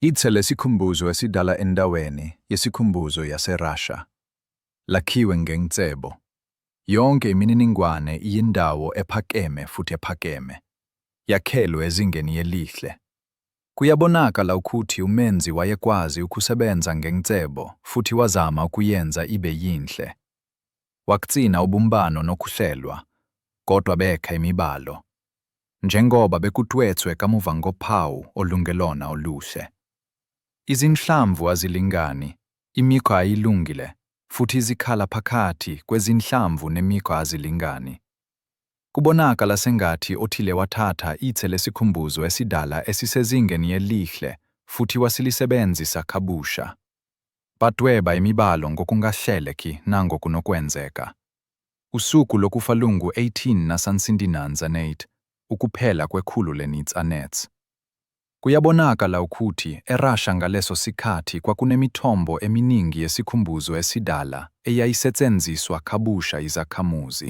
Itse lesikhumbuzo esidala endaweni yesikhumbuzo yaseRussia. Lakhiwe ngencebo. Yonke imininingwane iyindawo ephakeme futhi ephakeme. Yakhelwe ezingeni elihle. Kuyabonakala ukuthi umenzi wayekwazi ukusebenza ngencebo futhi wazama ukuyenza ibe yinhle. Wakugcina ubumbano nokuhlelwa, kodwa bekha imibalo. Njengoba bekudwetshwe kamuva ngophawu olungelona oluhle. Izinhlamvu azilingani, imigqa ayilungile, futhi izikhala phakathi kwezinhlamvu nemigqa azilingani. Kubonakala sengathi othile wathatha ithe lesikhumbuzo esidala esisezingeni elihle futhi wasilisebenzisa kabusha. Badweba imibalo ngokungahleleki nangokunokwenzeka. Usuku lokufa lungu-18 nasansindinan-8, ukuphela kwekhulu le-19. Kuyabonakala ukuthi eRussia ngaleso sikhathi kwakunemithombo eminingi yesikhumbuzo esidala eyayisetshenziswa kabusha izakhamuzi.